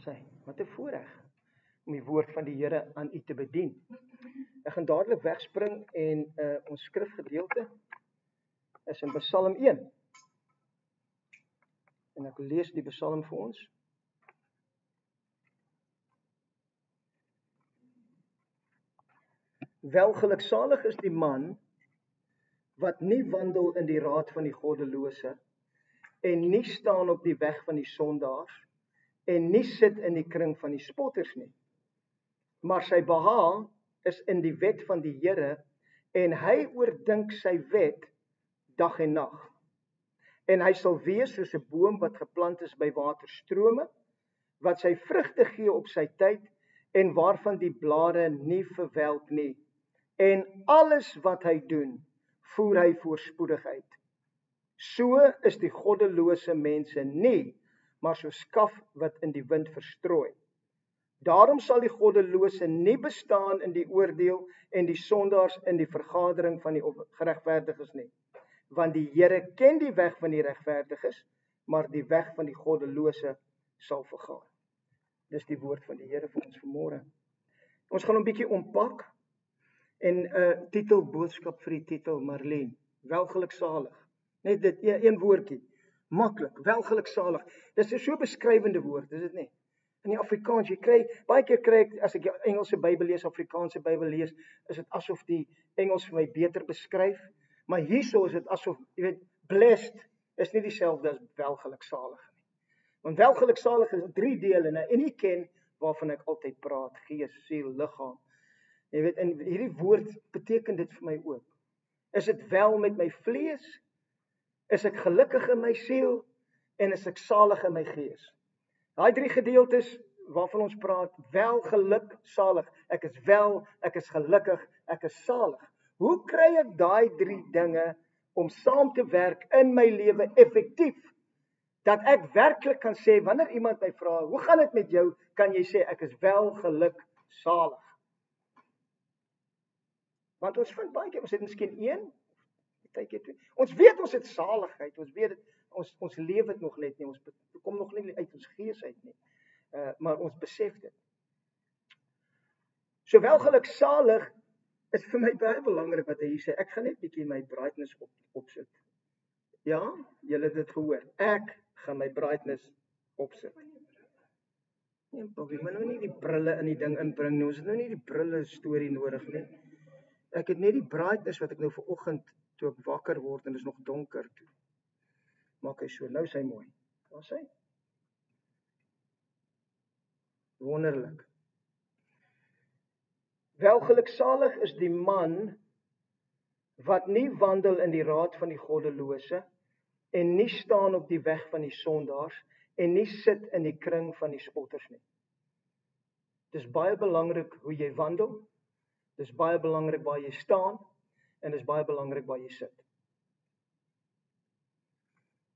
Wat 'n voorreg om die woord van die Here aan u te bedien. Ek gaan dadelik wegspring en ons skrifgedeelte is in Psalm 1. En ek lees die Psalm vir ons. Welgeluksalig is die man wat nie wandel in die raad van die goddelose en nie staan op die weg van die sondaars en nie sit in die kring van die spotters nie. Maar sy behaag is in die wet van die Here en hy oordink sy wet dag en nag. En hy sal wees soos 'n boom wat geplant is by waterstrome, wat sy vrugte gee op sy tyd en waarvan die blare nie verwelk nie. En alles wat hy doen, voer hy voorspoedig uit. So is die goddelose mense nie, maar so skaf wat in die wind verstrooi. Daarom sal die goddelose nie bestaan in die oordeel en die sondaars in die vergadering van die geregverdiges nie. Want die Here ken die weg van die regverdiges, maar die weg van die goddelose sal vergaan. Dis die woord van die Here vir ons vanmôre. Ons gaan 'n bietjie ontpak en 'n titelboodskap vir die titel Marlene, welgeluksalig. Net dit een woordjie, maklik, welgeluksalig. Dis 'n so beskrywende woord, is dit nie? In die Afrikaans, baie keer kry ek, as ek jou Engelse Bybel lees, Afrikaanse Bybel lees, is dit asof die Engels vir my beter beskryf, maar hierso is dit asof, jy weet, blessed is nie dieselfde as welgeluksalig nie. Want welgeluksalig is 3 dele, en u ken waarvan ek altyd praat, gees, siel, liggaam. Jy weet, en hierdie woord beteken dit vir my ook. Is dit wel met my vlees? Is ek gelukkig in my siel? En is ek salig in my gees? Daai 3 gedeeltes waarvan ons praat, wel geluk, salig. Ek is wel, ek is gelukkig, ek is salig. Hoe kry ek daai 3 dinge om saam te werk in my lewe effektief? Dat ek werklik kan sê, wanneer iemand my vra, hoe gaan dit met jou? Kan jy sê, ek is wel geluk, salig. Want ons vind baie keer, ons het miskien 1, partykeer 2. Ons weet ons het saligheid, ons weet dit, ons leef dit nog net nie, ons kom nog nie uit ons gees uit nie. Maar ons besef dit. So welgeluksalig is vir my baie belangrik wat hy sê. Ek gaan net bietjie my brightness opsit. Ja, julle het dit gehoor. Ek gaan my brightness opsit. Nee, Bobby, maar nou nie die brille in die ding inbring nie. Ons het nou nie die brille storie nodig nie. Ek het net die brightness wat ek nou vanoggend toe ek wakker word en dit is nog donker toe. Maak hy so, nou is hy mooi. Waar is hy? Wonderlik. Welgeluksalig is die man wat nie wandel in die raad van die goddelose en nie staan op die weg van die sondaars en nie sit in die kring van die spotters nie. Dis baie belangrik hoe jy wandel. Dis baie belangrik waar jy staan en dis baie belangrik waar jy sit.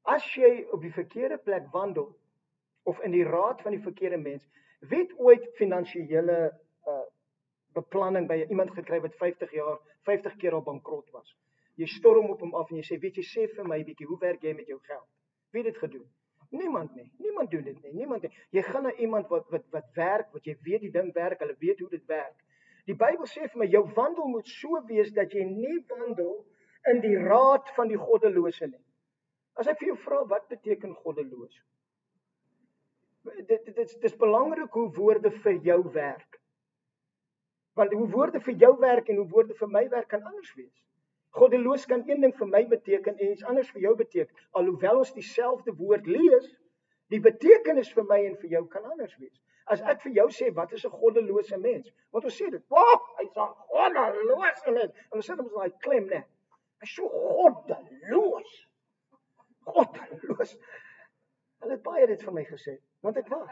As jy op die verkeerde plek wandel of in die raad van die verkeerde mens, weet ooit finansiële beplanning by iemand gekry wat 50 keer al bankrot was. Jy storm op hom af en jy sê, weet jy, sê vir my bietjie, hoe werk jy met jou geld? Wie het dit gedoen? Niemand nie. Niemand doen dit nie. Niemand nie. Jy gaan na iemand wat werk, wat jy weet die ding werk, hulle weet hoe dit werk. Die Bybel sê vir my, jou wandel moet so wees dat jy nie wandel in die raad van die goddelose nie. As ek vir jou vra, wat beteken goddeloos? Dit is belangrik hoe woorde vir jou werk. Want hoe woorde vir jou werk en hoe woorde vir my werk kan anders wees. Goddeloos kan een ding vir my beteken en iets anders vir jou beteken. Alhoewel ons dieselfde woord lees, die betekenis vir my en vir jou kan anders wees. As ek vir jou sê, wat is 'n goddelose mens? Want ons sê dit, hy's 'n goddelose mens. En ons sê dit met daai klem, né? Hy's so goddeloos. Goddeloos. Hulle het baie dit vir my gesê, want ek was.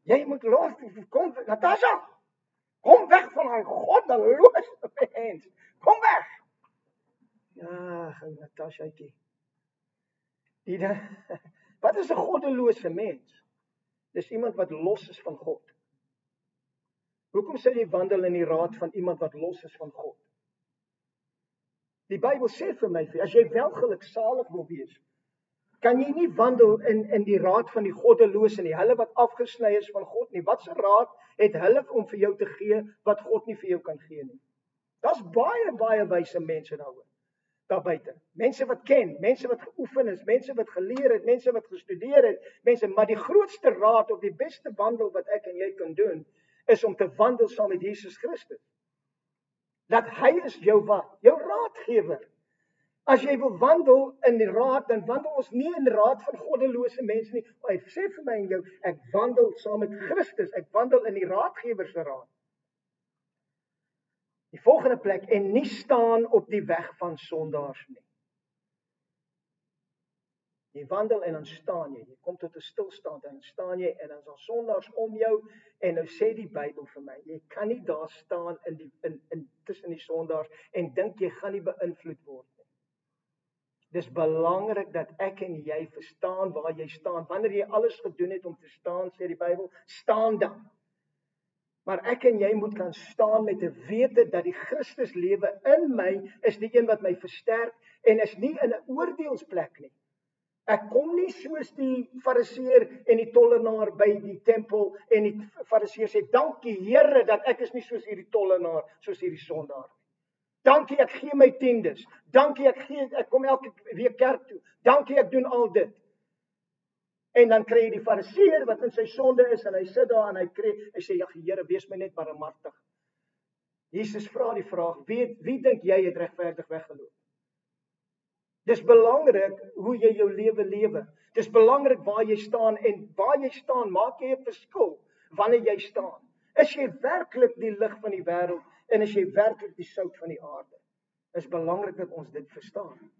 Jy moet los, kom, Natasha, kom weg van daai goddelose mens. Kom weg. Ja, Natashaatjie. Wat is 'n goddelose mens? Dis iemand wat los is van God. Hoekom sal jy wandel in die raad van iemand wat los is van God? Die Bybel sê vir my, as jy welgeluksalig wil wees, kan jy nie wandel in die raad van die goddelose nie, hulle wat afgesny is van God nie. Wat 'n raad het hulle om vir jou te gee wat God nie vir jou kan gee nie? Daar's baie wyse mense daar buite. Mense wat ken, mense wat geoefen is, mense wat geleer het, mense wat gestudeer het, maar die grootste raad of die beste wandel wat ek en jy kan doen, is om te wandel saam met Jesus Christus. Dat hy is jou wat? Jou raadgewer. As jy wil wandel in die raad, dan wandel ons nie in die raad van goddelose mense nie. Maar hy sê vir my en jou, ek wandel saam met Christus, ek wandel in die raadgewer se raad. Die volgende plek, en nie staan op die weg van sondaars nie. Jy wandel en dan staan jy kom tot 'n stilstand en dan staan jy en dan is daar sondaars om jou en nou sê die Bybel vir my, jy kan nie daar staan in tussen die sondaars en dink jy gaan nie beïnvloed word nie. Dis belangrik dat ek en jy verstaan waar jy staan. Wanneer jy alles gedoen het om te staan, sê die Bybel, staan dan. Maar ek en jy moet kan staan met 'n wete dat die Christus lewe in my is die een wat my versterk en is nie in 'n oordeelsplek nie. Ek kom nie soos die fariseer en die tollenaar by die tempel en die fariseer sê, dankie Here dat ek is nie soos hierdie tollenaar, soos hierdie sondaar. Dankie ek gee my tiendes. Dankie ek kom elke week kerk toe. Dankie ek doen al dit. En dan kry jy die fariseer wat in sy sonde is en hy sit daar en hy sê, ja Here, wees my net barmhartig. Jesus vra die vraag, wie dink jy het regverdig weggeloop? Dis belangrik hoe jy jou lewe. Dis belangrik waar jy staan en waar jy staan, maak jy 'n verskil wanneer jy staan. Is jy werklik die lig van die wêreld en is jy werklik die sout van die aarde? Is belangrik dat ons dit verstaan.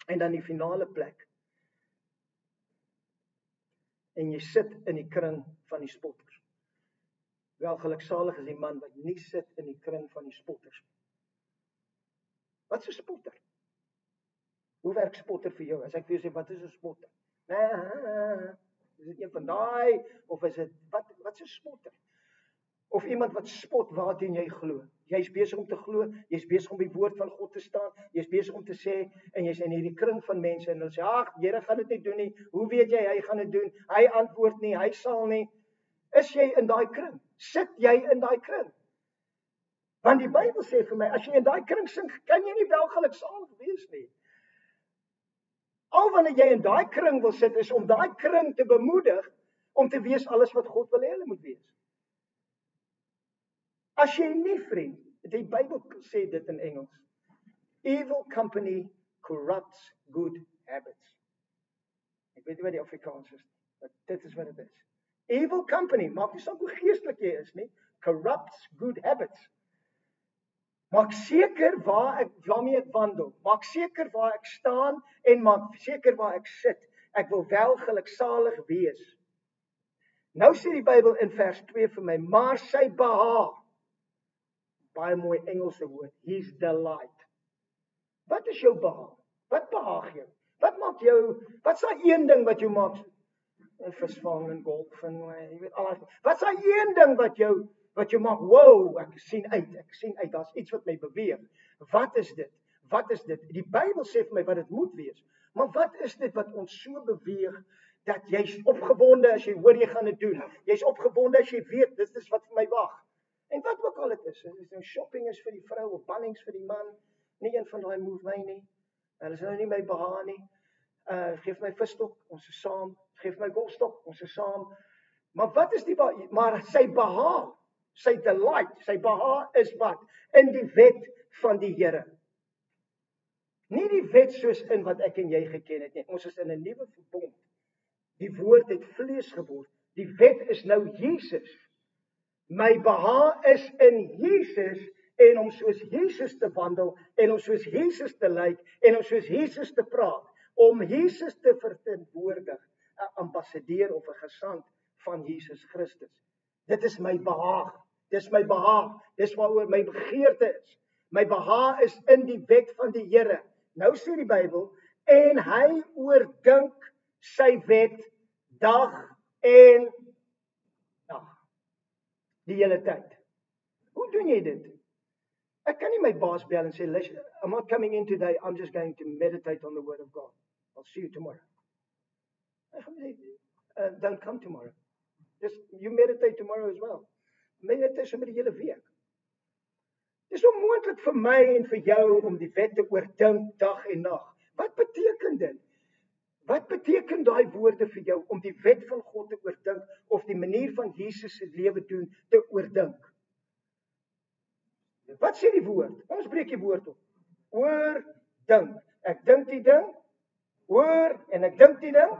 En dan die finale plek. En jy sit in die kring van die spotters. Wel geluksalig is die man wat nie sit in die kring van die spotters nie. Wat is 'n spotter? Hoe werk spotter vir jou? As ek vir jou sê, wat is 'n spotter? Is dit een van daai of is dit wat is 'n spotter? Of iemand wat spot waarteen jy glo. Jy's besig om te glo, jy's besig om die woord van God te staan, jy's besig om te sê en jy's in hierdie kring van mense en hulle sê, ag, Here gaan dit nie doen nie. Hoe weet jy hy gaan dit doen? Hy antwoord nie, hy sal nie. Is jy in daai kring? Sit jy in daai kring? Want die Bybel sê vir my, as jy in daai kring sit, kan jy nie welgeluksalig wees nie. Al wanneer jy in daai kring wil sit, is om daai kring te bemoedig om te wees alles wat God wil hê hulle moet wees. As jy nie, vriend, die Bybel sê dit in Engels. Evil company corrupts good habits. Ek weet nie wat die Afrikaans is, maar dit is wat dit is. Evil company, maak nie saak hoe geestelik jy is nie, corrupts good habits. Maak seker waarmee ek wandel. Maak seker waar ek staan en maak seker waar ek sit. Ek wil wel geluksalig wees. Nou sê die Bybel in vers 2 vir my, maar sy behaag. Baie mooi Engelse woord. His delight. Wat is jou behaag? Wat behaag jou? Wat maak jou? Wat is daai een ding wat jou maak? Visvang en golf en jy weet al. Wat is daai een ding wat jou maak? Wow, ek sien uit. Daar's iets wat my beweeg. Wat is dit? Wat is dit? Die Bybel sê vir my wat dit moet wees. Maar wat is dit wat ons so beweeg dat jy's opgewonde as jy hoor jy gaan dit doen? Jy's opgewonde as jy weet dit is wat vir my wag. En wat ook al dit is, nou shopping is vir die vrou of bannings vir die man, nie een van daai move my nie. Hulle is nou nie my behaag nie. Geef my visstok, ons is saam. Geef my golfstok, ons is saam. Maar wat is maar sy behaag, sy delight, sy behaag is wat? In die wet van die Here. Nie die wet soos in wat ek en jy geken het nie. Ons is in 'n nuwe verbond. Die woord het vlees geword. Die wet is nou Jesus. My behaag is in Jesus en om soos Jesus te wandel en om soos Jesus te lyk en om soos Jesus te praat, om Jesus te verteenwoordig, 'n ambassadeur of 'n gesant van Jesus Christus. Dit is my behaag. Dis my behaag. Dis waaroor my begeerte is. My behaag is in die wet van die Here. Nou sê die Bybel, en hy oordink sy wet dag en dag. Die hele tyd. Hoe doen jy dit? Ek kan nie my baas bel en sê, I'm not coming in today, I'm just going to meditate on the word of God. I'll see you tomorrow. Hy gaan sê, don't come tomorrow. Just, you meditate tomorrow as well. Meditate sommer die hele week. Dit is onmoontlik vir my en vir jou om die wet te oordink dag en nag. Wat beteken dit? Wat beteken daai woorde vir jou om die wet van God te oordink of die manier van Jesus se lewe doen te oordink? Wat sê die woord? Ons breek die woord op. Oordink. Ek dink die ding, hoor en ek dink die ding,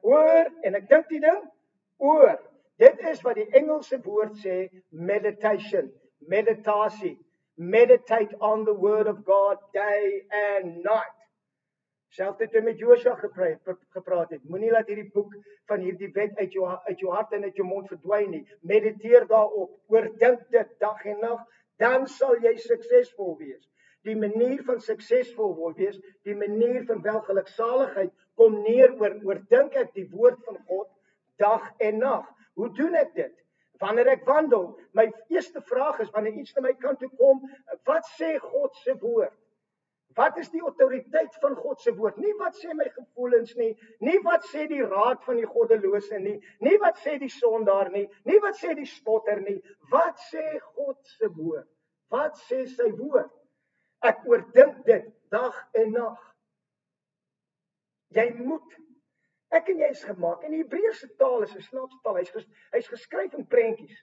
hoor en ek dink die ding, oor. Dit is wat die Engelse woord sê, meditation, meditasie. Meditate on the word of God day and night. Selfs toe met Josua gepraat het, moenie laat hierdie boek van hierdie wet uit jou hart en uit jou mond verdwyn nie. Mediteer daarop, oordink dit dag en nag, dan sal jy suksesvol wees. Die manier van suksesvol wees, die manier van welgeluksaligheid kom neer oordink ek die woord van God dag en nag. Hoe doen ek dit? Wanneer ek wandel, my eerste vraag is, wanneer iets na my kant toe kom, wat sê God se woord? Wat is die autoriteit van God se woord? Nie wat sê my gevoelens nie, nie wat sê die raad van die goddelose nie, nie wat sê die sondaar nie, nie wat sê die spotter nie, wat sê God se woord? Wat sê sy woord? Ek oordink dit dag en nag. Jy moet. Ek en jy is gemaak. En die Hebreëse taal is 'n snaakse taal. Hy's geskryf in prentjies.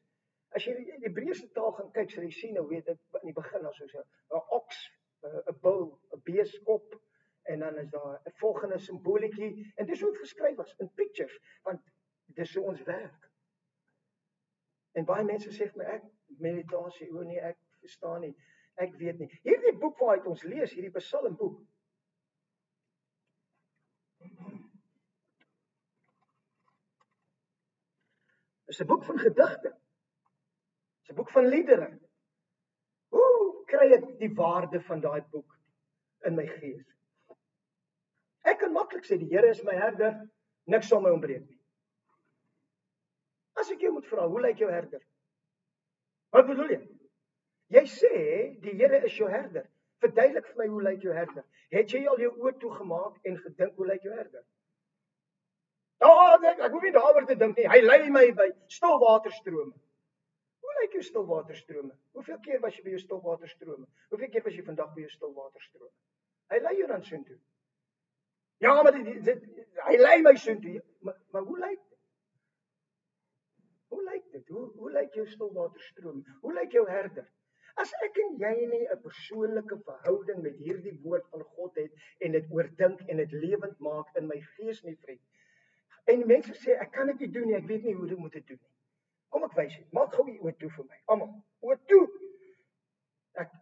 As jy die Hebreëse taal gaan kyk, sal jy sien nou weet dit in die begin as soos 'n oks, 'n bul, 'n beeskop en dan is daar 'n volgende simbolietjie en dis hoe dit geskryf was in pictures, want dis hoe ons werk. En baie mense sê vir my ek meditasie, o nee, ek verstaan nie. Ek weet nie. Hierdie boek waaruit ons lees, hierdie Psalmboek. Dis 'n boek van gedigte. Dis 'n boek van liedere. Hoe kry ek die waarde van daai boek in my gees? Ek kan maklik sê die Here is my herder, niks sal my ontbreek nie. As ek jou moet vra, hoe lyk jou herder? Wat bedoel jy? Jy sê, die Here is jou herder. Verduidelik vir my, hoe lyk jou herder? Het jy al jou oë toegemaak en gedink, hoe lyk jou herder? Ek hoef nie daaroor te dink nie. Hy lei my by stilwaterstrome. Hoe lyk jou stilwaterstrome? Hoeveel keer was jy by jou stilwaterstrome? Hoeveel keer was jy vandag by jou stilwaterstrome? Hy lei jou dan soontoe. Ja, maar hy lei my soontoe. Maar hoe lyk dit? Hoe lyk dit? Hoe lyk jou stilwaterstrome? Hoe lyk jou herder? As ek en jy nie 'n persoonlike verhouding met hierdie woord van God het en dit oordink en dit lewend maak in my gees nie, vriend. En mense sê ek kan dit nie doen nie, ek weet nie hoe dit moet doen nie. Kom ek wys jou. Maak gou die oë toe vir my. Almal, oë toe.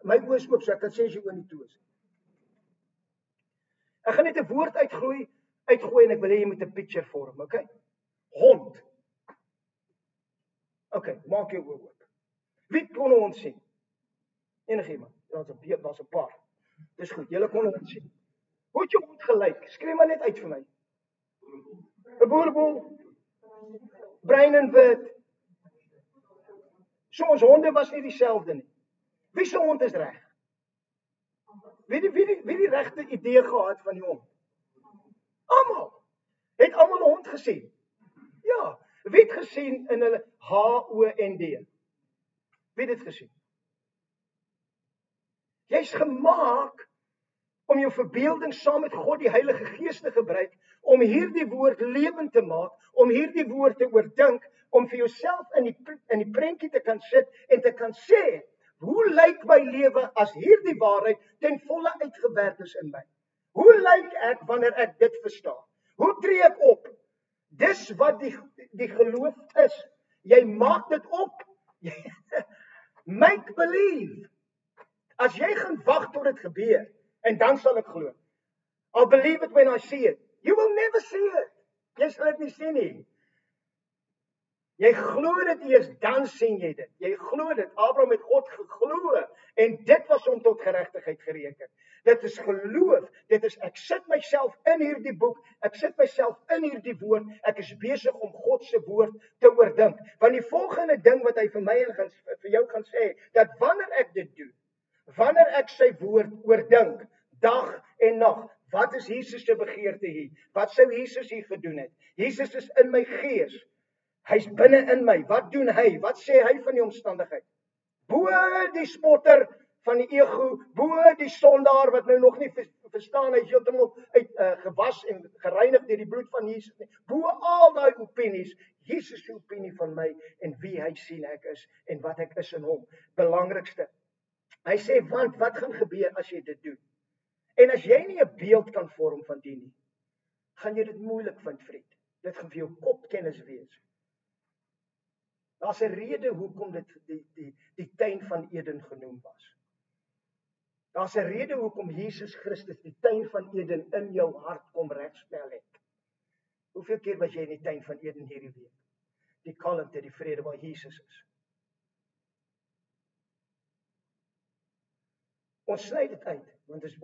My oë is oop, so ek kan sê as jy oë nie toe is. Ek gaan net 'n woord uitgooi en ek wil hê jy moet 'n picture vorm, okay? Hond. Okay, maak jou oë oop. Wie kon hond sien? Enigiemand. Daar's 'n paar. Dis goed, julle kon hond sien. Hoe het jou hond gelyk? Skree maar net uit vir my. 'n boerbol, bruin en wit. So ons honde was nie dieselfde nie. Wie se hond is reg? Wie die regte idee gehad van die hond? Almal. Het almal 'n hond gesien? Ja. Wie het gesien in hulle HOND? Wie het dit gesien? Jy's gemaak om jou verbeelding saam met God die Heilige Gees te gebruik, om hierdie woord lewend te maak, om hierdie woord te oordink, om vir jouself in die prentjie te kan sit en te kan sê, hoe lyk my lewe as hierdie waarheid ten volle uitgewerk is in my? Hoe lyk ek wanneer ek dit verstaan? Hoe tree ek op? Dis wat die geloof is. Jy maak dit op. Make believe. As jy gaan wag tot dit gebeur, en dan sal ek glo. I'll believe it when I see it. You will never see it. Jy sal dit nie sien nie. Jy glo dit eers, dan sien jy dit. Jy glo dit. Abraham het God geglo en dit was hom tot geregtigheid gereken. Dit is geloof. Dit is ek sit myself in hierdie boek, ek sit myself in hierdie woord, ek is besig om God se woord te oordink. Want die volgende ding wat hy vir my en vir jou gaan sê, dat wanneer ek dit doen, wanneer ek sy woord oordink, dag en nag, Wat is Jesus se begeerte hier? Wat sou Jesus hier gedoen het? Jesus is in my gees. Hy's binne in my. Wat doen hy? Wat sê hy van die omstandigheid? Bo die spotter van die ego, bo die sondaar wat nou nog nie verstaan, hy is heeltemal gewas en gereinig deur die bloed van Jesus nie. Bo al daai opinies, Jesus se opinie van my en wie hy sien ek is en wat ek is in hom. Belangrikste. Hy sê, want wat gaan gebeur as jy dit doen? En as jy nie 'n beeld kan vorm van dit nie, gaan jy dit moeilik vind, vriend. Dit gaan vir jou kopkennis wees. Daar's 'n rede hoekom dit die tuin van Eden genoem was. Daar's 'n rede hoekom Jesus Christus die tuin van Eden in jou hart kom regstel het. Hoeveel keer was jy in die tuin van Eden hierdie week? Die kalmte, die vrede waar Jesus is. Ons sny dit uit, want dit is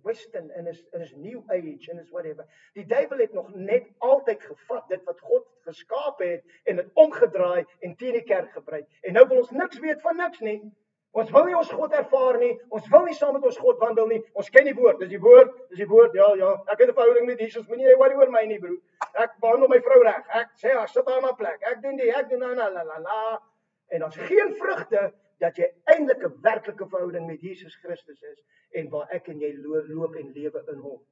Western en is New Age en is whatever. Die duiwel het nog net altyd gevat dit wat God geskaap het en dit omgedraai en teen die kerk gebruik. En nou wil ons niks weet van niks nie. Ons wil nie ons God ervaar nie. Ons wil nie saam met ons God wandel nie. Ons ken die woord. Dis die woord. Ja. Ek het 'n verhouding met Jesus. Moenie jy worry oor my nie, broer. Ek behandel my vrou reg. Ek sê haar sit aan haar plek. Ek doen die, ek doen la. En daar's geen vrugte dat jy eintlik 'n werklike verhouding met Jesus Christus is en waar ek en jy loop en lewe in hom.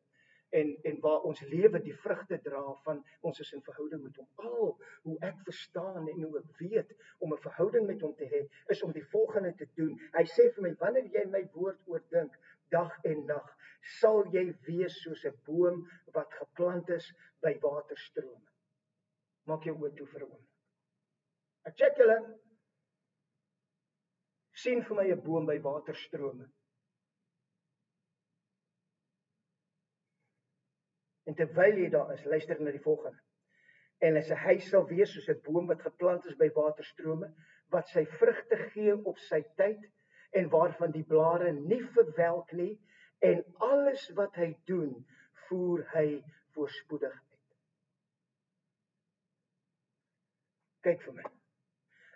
En waar ons lewe die vrugte dra van ons is in verhouding met hom. Al hoe ek verstaan en hoe ek weet om 'n verhouding met hom te hê, is om die volgende te doen. Hy sê vir my, wanneer jy my woord oordink, dag en nag, sal jy wees soos 'n boom wat geplant is by waterstrome. Maak jou oë toe vir 'n oomblik. Ek check julle. Sien vir my 'n boom by waterstrome. En terwyl jy daar is, luister na die volgende. En hy sal wees soos 'n boom wat geplant is by waterstrome, wat sy vrugte gee op sy tyd en waarvan die blare nie verwelk nie, en alles wat hy doen, voer hy voorspoedig uit. Kyk vir my.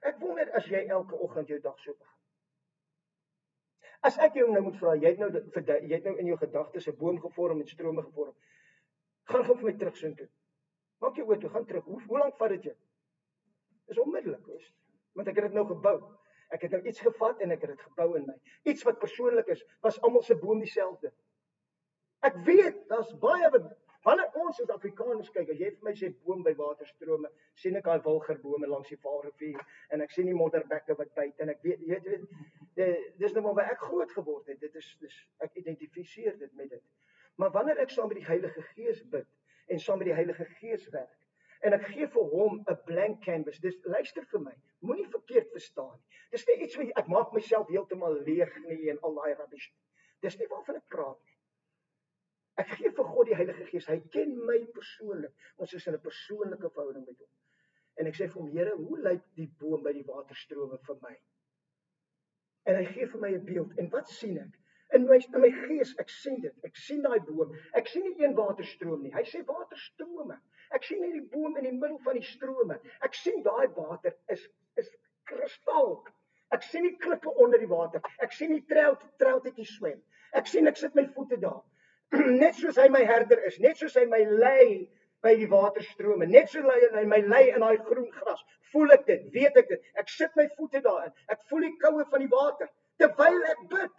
Ek wonder as jy elke oggend jou dag so begin. As ek jou nou moet vra, jy het nou in jou gedagtes 'n boom gevorm en strome gevorm. Gaan gou vir my terug soontoe. Maak jou oë toe, gaan terug. Hoe lank vat dit jou? Dis onmiddellik, want ek het dit nou gebou. Ek het nou iets gevat en ek het dit gebou in my. Iets wat persoonlik is, was almal se boom dieselfde. Ek weet, daar's baie wanneer ons as Afrikaners kyk, as jy vir my sê boom by waterstrome, sien ek daai wilgerbome langs die Vaalrivier en ek sien die modderbekke wat byt en ek weet dis nou maar waar ek groot geword het. Dit is ek identifiseer dit met dit. Maar wanneer ek saam met die Heilige Gees bid en saam met die Heilige Gees werk en ek gee vir hom 'n blank canvas, dis luister vir my, moenie verkeerd verstaan nie. Dis nie iets wat ek maak myself heeltemal leeg nie en al daai rubbish. Dis nie waarvan ek praat nie. Ek gee vir God die Heilige Gees, hy ken my persoonlik. Ons is in 'n persoonlike verhouding met hom. En ek sê vir hom, Here, hoe lyk die boom by die waterstrome vir my? En hy gee vir my 'n beeld. En wat sien ek? In my gees, ek sien dit. Ek sien daai boom. Ek sien nie een waterstroom nie. Hy sê waterstrome. Ek sien nie die boom in die middel van die strome. Ek sien daai water is kristal. Ek sien nie klippe onder die water. Ek sien nie treiltjies swem. Ek sien ek sit my voete daar. Net soos hy my herder is, net soos hy my lei by die waterstrome, net soos hy my lei in daai groen gras. Voel ek dit, weet ek dit. Ek sit my voete daarin. Ek voel die koue van die water terwyl ek bid.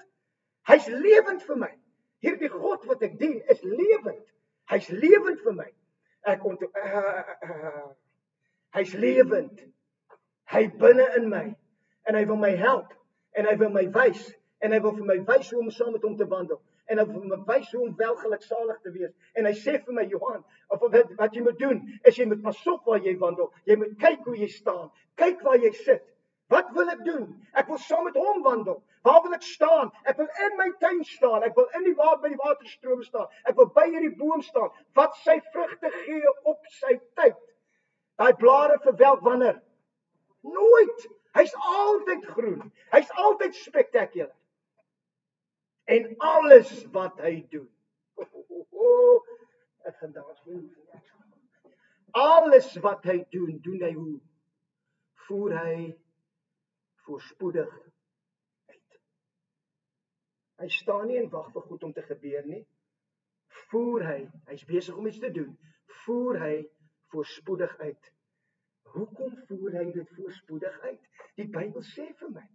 Hy's lewend vir my. Hierdie God wat ek dien is lewend. Hy's lewend vir my. Hy's lewend. Hy binne in my en hy wil my help en hy wil my wys en hy wil vir my wys hoe om saam met hom te wandel. En hy wil my wys hoe om wel geluksalig te wees. En hy sê vir my, Johan, of wat jy moet doen, is jy moet pas op waar jy wandel. Jy moet kyk hoe jy staan. Kyk waar jy sit. Wat wil ek doen? Ek wil saam met hom wandel. Waar wil ek staan? Ek wil in my tuin staan. Ek wil by die waterstroom staan. Ek wil by hierdie boom staan. Wat sy vrugte gee op sy tyd. Daai blare verwelk wanneer? Nooit. Hy's altyd groen. Hy's altyd spektakulêr. En alles wat hy doen. Ek gaan daar sien. Alles wat hy doen, doen hy hoe? Voer hy voorspoedig uit. Hy staan nie en wag vir goed om te gebeur nie. voer hy's besig om iets te doen, voer hy voorspoedig uit. Hoekom voer hy dit voorspoedig uit? Die Bybel sê vir my,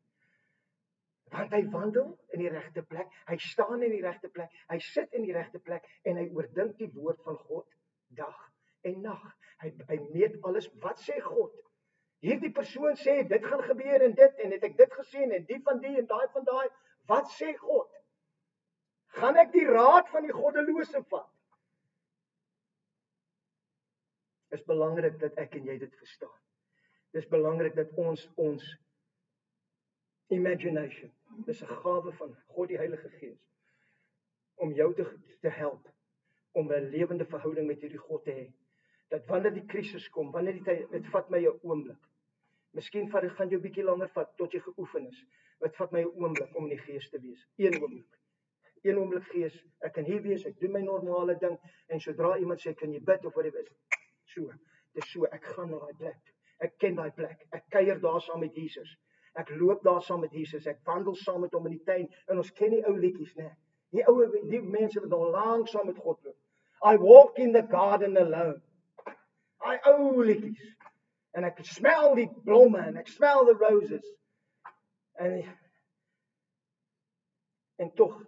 want hy wandel in die regte plek, hy staan in die regte plek, hy sit in die regte plek, en hy oordink die woord van God, dag en nag. Hy meet alles, wat sê God? Hierdie persoon sê, dit gaan gebeur en dit, en het ek dit gesien, en die van die, en daai van daai, wat sê God? Gaan ek die raad van die goddelose vat? Is belangrik dat ek en jy dit verstaan. Dis belangrik dat ons imagination, dis 'n gawe van God die Heilige Gees, om jou te help, om 'n lewende verhouding met hierdie God te hê. Dat wanneer die krisis kom, wanneer die tyd, dit vat my 'n oomblik. Miskien gaan jou 'n bietjie langer vat, tot jy geoefen is. Dit vat my 'n oomblik om in die Gees te wees. Een oomblik Gees, ek kan hier wees, ek doen my normale ding, en sodra iemand sê, kan jy bid, of wat dit is, dis so, ek gaan na daai plek toe. Ek ken daai plek, ek kuier daar saam met Jesus. Ek loop daar saam met Jesus, ek wandel saam met hom in die tuin, en ons ken die ou liedjies, né? Die mense wat al lank saam met God loop. I walk in the garden alone. Daai ou liedjies. En ek smell die blomme, en ek smell the roses. En tog,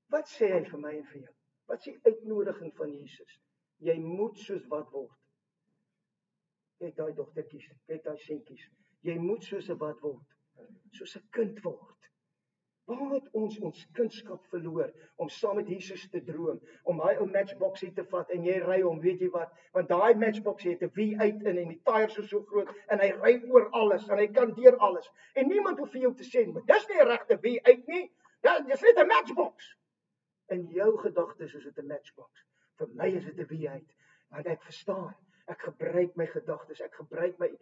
wat sê hy vir my en vir jou? Wat is die uitnodiging van Jesus? Jy moet soos wat word. Kyk daai dogtertjies, kyk daai seentjies. Jy moet soos 'n wat word? Soos 'n kind word. Waar het ons kindskap verloor om saam met Jesus te droom, om daai ou matchboxie te vat en jy ry hom, weet jy wat? Want daai matchboxie het 'n V8 in en die tyres is so groot en hy ry oor alles en hy kan deur alles. En niemand hoef vir jou te sê, maar dis nie 'n regte V8 nie. Dis net 'n matchbox. In jou gedagtes is dit 'n matchbox. Vir my is dit 'n V8, want ek verstaan. Ek gebruik my gedagtes, ek gebruik my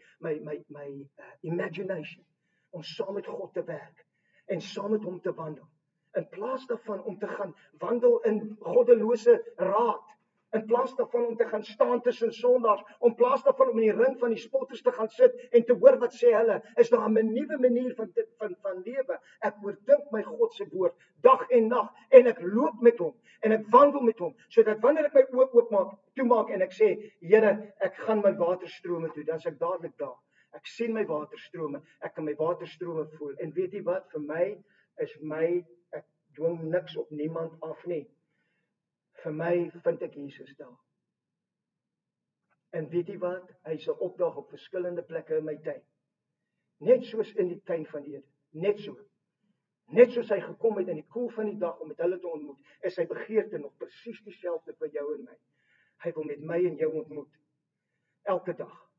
imagination om saam met God te werk en saam met hom te wandel. In plaas daarvan om te gaan wandel in goddelose raad, in plaas daarvan om te gaan staan tussen sondaars, in plaas daarvan om in die ring van die spotters te gaan sit en te hoor wat sê hulle, is daar 'n nuwe manier van lewe. Ek oordink my God se woord dag en nag en ek loop met hom en ek wandel met hom, sodat wanneer ek my oë toemaak en ek sê, Here, ek gaan my waterstrome toe, dan is ek dadelik daar. Ek sien my waterstrome, ek kan my waterstrome voel. En weet jy wat, vir my, ek dwing niks op niemand af nie. Vir my vind ek Jesus daar. En weet jy wat, hy sal opdaag op verskillende plekke in my tuin. Net soos in die tuin van Eden, net so. Net soos hy gekom het in die koel van die dag om met hulle te ontmoet, is sy begeerte nog presies dieselfde vir jou en my. Hy wil met my en jou ontmoet, elke dag.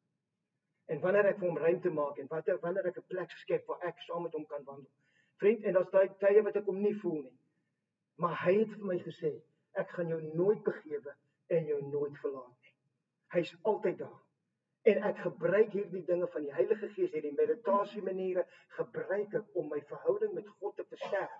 En wanneer ek vir hom ruimte maak, en wanneer ek 'n plek skep waar ek saam met hom kan wandel. Vriend, en daar's daai tye wat ek hom nie voel nie. Maar hy het vir my gesê, ek gaan jou nooit begewe en jou nooit verlaat nie. Hy's altyd daar. En ek gebruik hierdie dinge van die Heilige Gees, hierdie meditasie maniere, gebruik ek om my verhouding met God te versterk.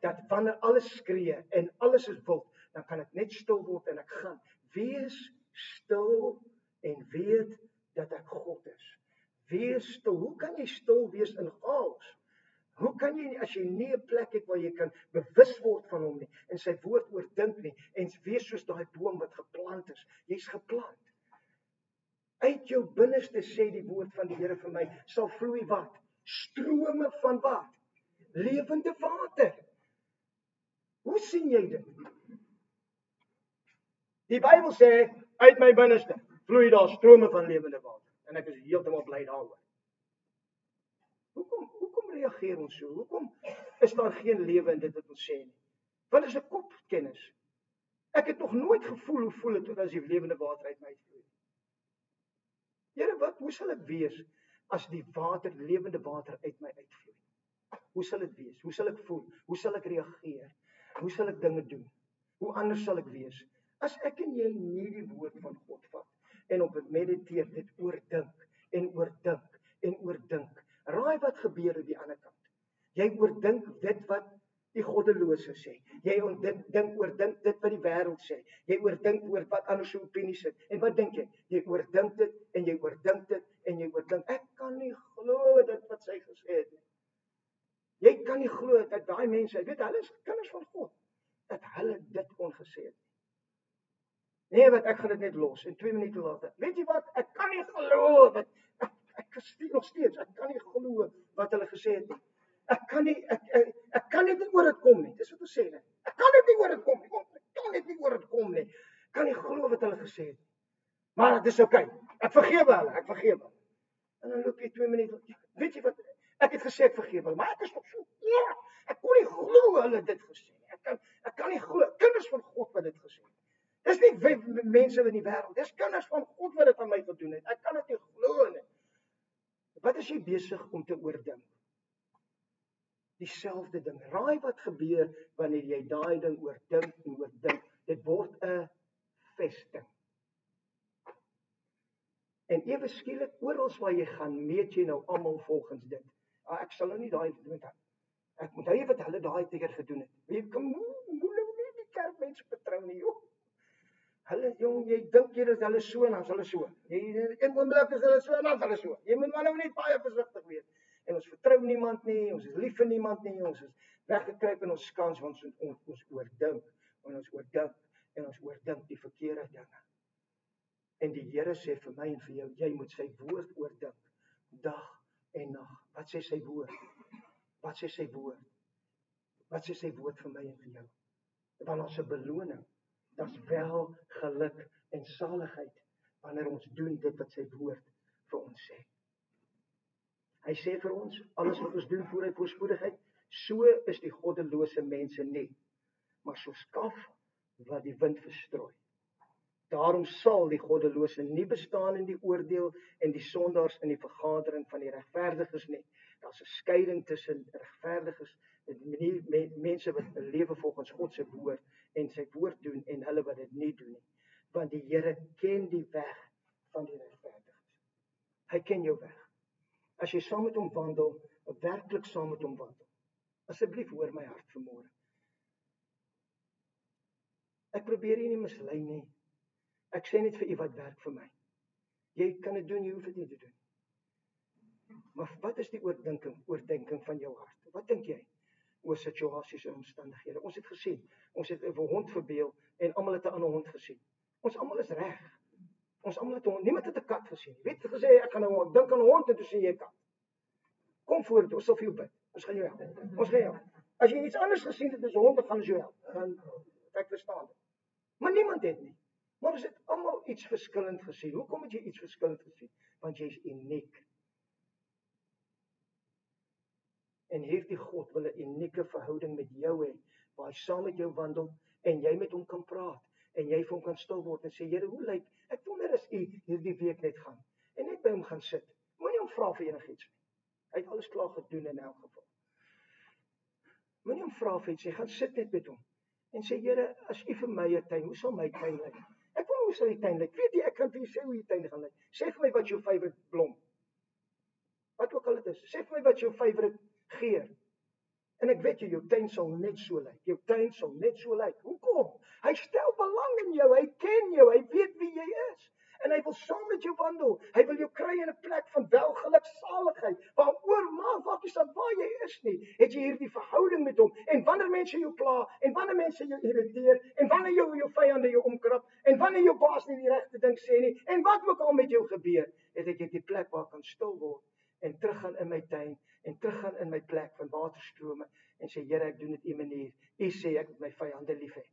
Dat wanneer alles skree en alles is wild, dan kan ek net stil word en ek gaan. Wees stil en weet dat ek God is. Wees stil. Hoe kan jy stil wees in chaos? Hoe kan jy, as jy nie 'n plek het waar jy kan bewus word van hom nie, en sy woord oordink nie, en wees soos daai boom wat geplant is. Jy's geplant. Uit jou binneste, sê die woord van die Here vir my, sal vloei wat? Strome van wat? Lewende water. Hoe sien jy dit? Die Bybel sê, uit my binneste vloei daar strome van lewende water. En ek is heeltemal bly daaroor. Hoekom reageer ons so? Hoekom is daar geen lewe in dit wat ons sê nie? Want dit is 'n kopkennis. Ek het nog nooit gevoel hoe voel dit as die lewende water uit my uitvloei. Here, hoe sal ek wees as die lewende water uit my uitvloei? Hoe sal dit wees? Hoe sal ek voel? Hoe sal ek reageer? Hoe sal ek dinge doen? Hoe anders sal ek wees? As ek en jy nie die woord van God vat en op dit mediteer, dit oordink en oordink en oordink. Raai wat gebeur aan die ander kant? Jy oordink dit wat die goddelose sê. Jy oordink dit wat die wêreld sê. Jy oordink oor wat ander se opinies het. En wat dink jy? Jy oordink dit en jy oordink dit en jy oordink. Ek kan nie glo dit wat sy gesê het nie. Jy kan nie glo dat daai mense, weet hulle is kinders van God, dat hulle dit kon gesê het. Nee, wat ek gaan dit net los en 2 minute later. Weet jy wat? Ek kan nie glo wat ek nog steeds, ek kan nie glo wat hulle gesê het nie. Ek kan net nie oor dit kom nie. Dis wat ons sê net. Ek kan net nie oor dit kom nie. Ek kan net nie oor dit kom nie. Ek kan nie glo wat hulle gesê het nie. Maar dit is oukei. Ek vergewe hulle, ek vergewe hulle. En dan loop jy 2 minute. Weet jy wat? Ek het gesê ek vergewe hulle, maar ek is nog so kwaad. Ek kon nie glo hulle dit gesê nie. Ek kan nie glo. Kinders van God wat dit gesê het. Dis nie mense in die wêreld. Dis kinders van God wat dit aan my gedoen het. Ek kan dit nie glo nie. Wat is jy besig om te oordink? Dieselfde ding. Raai wat gebeur wanneer jy daai ding oordink en oordink. Dit word 'n vesting. En ewe skielik oral waar jy gaan, meet jy nou almal volgens dit. Ek sal nou nie daai doen nie. Ek moet hy wat hulle daai keer gedoen het. Jy kan nou nie die kerkmense vertrou nie, joh. Hulle jong, jy dink jy dat hulle so en dan is hulle so. Jy een oomblik is hulle so en dan is hulle so. Jy moet maar nou net baie versigtig wees. En ons vertrou niemand nie, ons is lief vir niemand nie, ons is weggekruip in ons skans want ons oordink, en ons oordink die verkeerde dinge. En die Here sê vir my en vir jou, jy moet sy woord oordink, dag en nag. Wat sê sy woord? Wat sê sy woord? Wat sê sy woord vir my en vir jou? Want ons 'n beloning. Dit's wel geluk en saligheid wanneer ons doen dit wat sy woord vir ons sê. Hy sê vir ons, alles wat ons doen voor hy voorspoedigheid, so is die goddelose mense nie, maar so skaf wat die wind verstrooi. Daarom sal die goddelose nie bestaan in die oordeel en die sondaars in die vergadering van die regverdiges nie. Daar's 'n skeiding tussen regverdiges, mense wat lewe volgens God se woord en sy woord doen en hulle wat dit nie doen nie. Want die Here ken die weg van die regverdiges. Hy ken jou weg. As jy saam met hom wandel, werklik saam met hom wandel. Asseblief hoor my hart vanmôre. Ek probeer jy nie mislei nie. Ek sê net vir u wat werk vir my. Jy kan dit doen, jy hoef dit nie te doen. Maar wat is die oordeenking van jou hart? Wat dink jy oor situasies en omstandighede? Ons het gesien, ons het 'n hond verbeel en almal het 'n ander hond gesien. Ons almal is reg. Ons almal het 'n hond, niemand het 'n kat gesien. Weet jy gesê ek gaan nou dink aan 'n hond en toe sien jy 'n kat. Kom vorentoe, ons sal vir jou bid. Ons gaan jou help. Ons gaan jou. As jy iets anders gesien het as 'n hond, dan gaan ons jou help. Dan ek verstaan dit. Maar niemand het nie. Maar ons het almal iets verskillend gesien. Hoekom het jy iets verskillend gesien? Want jy is uniek. En hierdie God wil 'n unieke verhouding met jou hê, waar hy saam met jou wandel en jy met hom kan praat en jy vir hom kan stil word en sê, Here, hoe lyk? Ek wonder as u hierdie week net gaan en net by hom gaan sit. Moenie hom vra vir enigiets nie. Hy het alles klaar gedoen in elk geval. Moenie hom vra vir iets nie. Gaan sit net met hom en sê, Here, as u vir my 'n tuin, hoe sal my tuin lyk? Ek wil hoe sal die tuin lyk? Weet jy, ek kan vir jou sê hoe die tuin gaan lyk. Sê vir my wat jou favourite blom. Wat ook al dit is. Sê vir my wat jou favourite geur. En ek weet jy, jou tuin sal net so lyk. Jou tuin sal net so lyk. Hoekom? Hy stel belang in jou. Hy ken jou. Hy weet wie jy is. En hy wil saam met jou wandel. Hy wil jou kry in 'n plek van welgeluk, saligheid. Waaroor maak nie saak waar jy is nie. Het jy hierdie verhouding met hom? En wanneer mense jou pla, en wanneer mense jou irriteer, en wanneer jou vyande jou omkrap, en wanneer jou baas nie die regte ding sê nie, en wat ook al met jou gebeur, het ek die plek waar ek kan stil word en teruggaan in my tuin en teruggaan in my plek van waterstrome en sê, Here, ek doen dit u manier. U sê ek moet my vyande lief hê.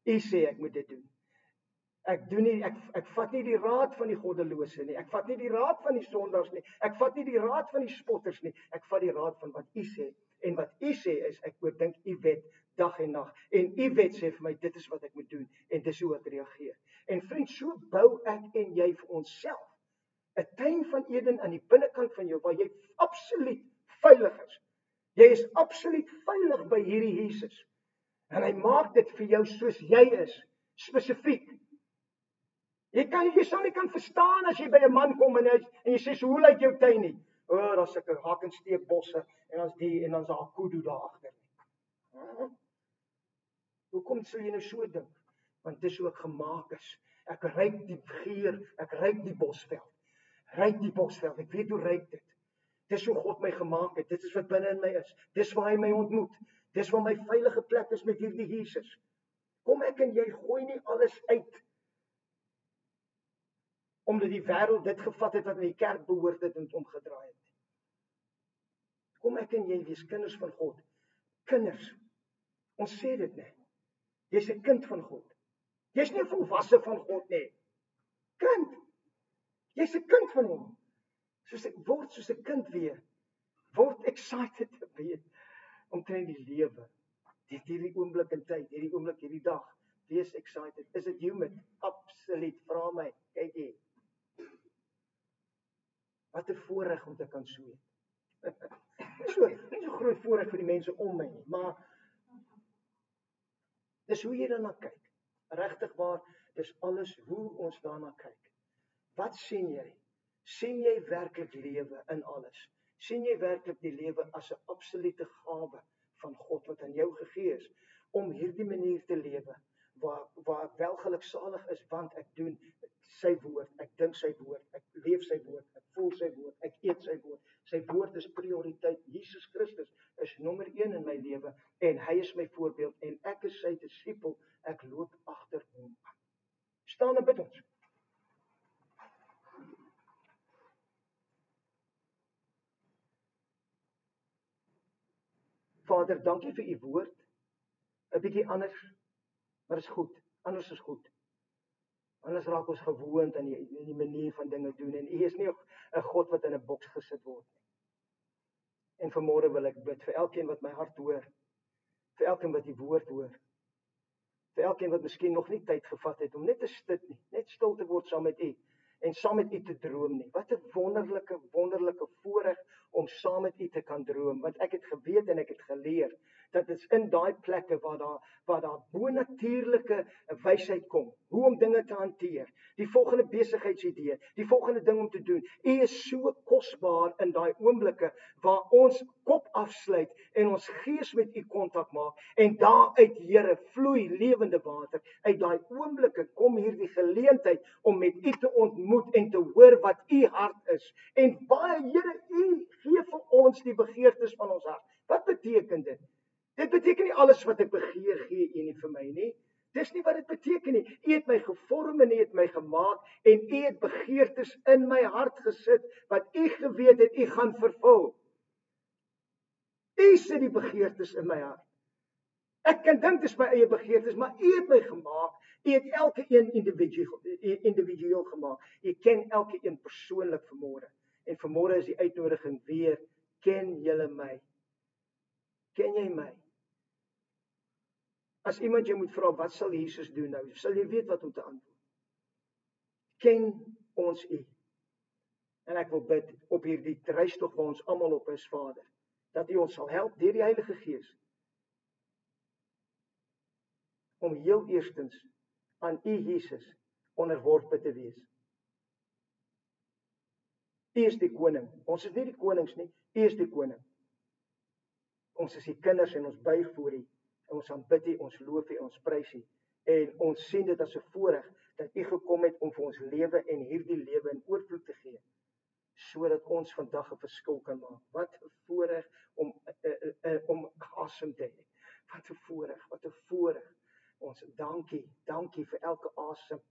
U sê ek moet dit doen. Ek vat nie die raad van die goddelose nie. Ek vat nie die raad van die sondaars nie. Ek vat nie die raad van die spotters nie. Ek vat die raad van wat u sê. En wat u sê is, ek oordink u wet dag en nag. En u wet sê vir my, dit is wat ek moet doen. En dis hoe ek reageer. En vriend, so bou ek en jy vir onsself 'n tuin van Eden aan die binnekant van jou, waar jy absoluut veilig is. Jy is absoluut veilig by hierdie Jesus. En hy maak dit vir jou soos jy is, spesifiek. Jy sal nie kan verstaan as jy by 'n man kom en jy sê, so hoe lyk jou tuin nie? Daar's sulke hak en steek bosse en dan's daar 'n kudu daar agter. Hoekom sou jy nou so dink? Want dis hoe ek gemaak is. Ek ruik die geur, ek ruik die bosveld. Ruik die bosveld, ek weet hoe ruik dit. Dis hoe God my gemaak het, dit is wat binne in my is. Dis waar hy my ontmoet. Dis waar my veilige plek is met hierdie Jesus. Kom ek en jy gooi nie alles uit omdat die wêreld dit gevat het wat in die kerk behoort het en het omgedraai het. Kom ek en jy wees kinders van God. Kinders. Ons sê dit net. Jy's 'n kind van God. Jy's nie 'n volwasse van God nie. Kind. Jy's 'n kind van hom. Soos ek word soos 'n kind weer. Word excited te wees omtrent die lewe. Dit hierdie oomblik in tyd, hierdie oomblik, hierdie dag. Wees excited. Is dit humid? Absoluut. Vra my. Kyk hier. Wat 'n voorreg om te kan sweet. Nie so groot voorreg vir die mense om my nie, maar dis hoe jy daarna kyk. Regtig waar, dis alles hoe ons daarna kyk. Wat sien jy? Sien jy werklik lewe in alles? Sien jy werklik die lewe as 'n absolute gawe van God wat aan jou gegee is om hierdie manier te lewe waar ek welgeluksalig is want ek doen sy woord, ek dink sy woord, ek leef sy woord, ek voel sy woord, ek eet sy woord. Sy woord is prioriteit. Jesus Christus is nommer 1 in my lewe en hy is my voorbeeld en ek is sy disipel. Ek loop agter hom aan. Staan en bid ons. Vader, dankie vir u woord. 'n bietjie anders, maar is goed. Anders is goed. Anders raak ons gewoond aan die manier van dinge doen en u is nie 'n God wat in 'n boks gesit word nie. En vanmôre wil ek bid vir elkeen wat my hart hoor, vir elkeen wat die woord hoor, vir elkeen wat miskien nog nie tyd gevat het om net te sit nie, net stil te word saam met u en saam met u te droom nie. Wat 'n wonderlike voorreg om saam met u te kan droom, want ek het geweet en ek het geleer dat dit is in daai plekke waar daar bonatuurlike wysheid kom, hoe om dinge te hanteer, die volgende besigheidsidee, die volgende ding om te doen. U is so kosbaar in daai oomblikke waar ons kop afsluit en ons gees met u kontak maak en daaruit, Here, vloei lewende water. Uit daai oomblikke kom hierdie geleentheid om met u te ontmoet en te hoor wat u hart is. En baie, Here, u gee vir ons die begeertes van ons hart. Wat beteken dit? Dit beteken nie alles wat ek begeer gee u nie vir my nie. Dis nie wat dit beteken nie. U het my gevorm en u het my gemaak en u het begeertes in my hart gesit wat u geweet het u gaan vervul. U sit die begeertes in my hart. Ek kan dink dis my eie begeertes, maar u het my gemaak. U het elke een individueel gemaak. U ken elke een persoonlik vanmôre. En vanmôre is die uitnodiging weer, ken julle my? Ken jy my? As iemand jou moet vra, wat sal Jesus doen nou? Sal jy weet wat om te antwoord. Ken ons u? En ek wil bid op hierdie reistog waar ons almal op is, Vader, dat u ons sal help deur die Heilige Gees om heel eerstens aan u Jesus onderworpe te wees. U is die koning. Ons is nie die konings nie, u is die koning. Ons is die kinders en ons buig voor u. En ons aanbid u, ons loof u, ons prys u. En ons sien dit as 'n voorreg dat u gekom het om vir ons lewe en hierdie lewe in oorvloed te gee, sodat ons vandag 'n verskil kan maak. Wat 'n voorreg om asem te hê. Wat 'n voorreg, wat 'n voorreg. Ons dankie vir elke asem.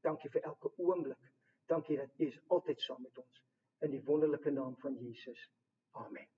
Dankie vir elke oomblik. Dankie dat u is altyd saam met ons. In die wonderlike naam van Jesus. Amen.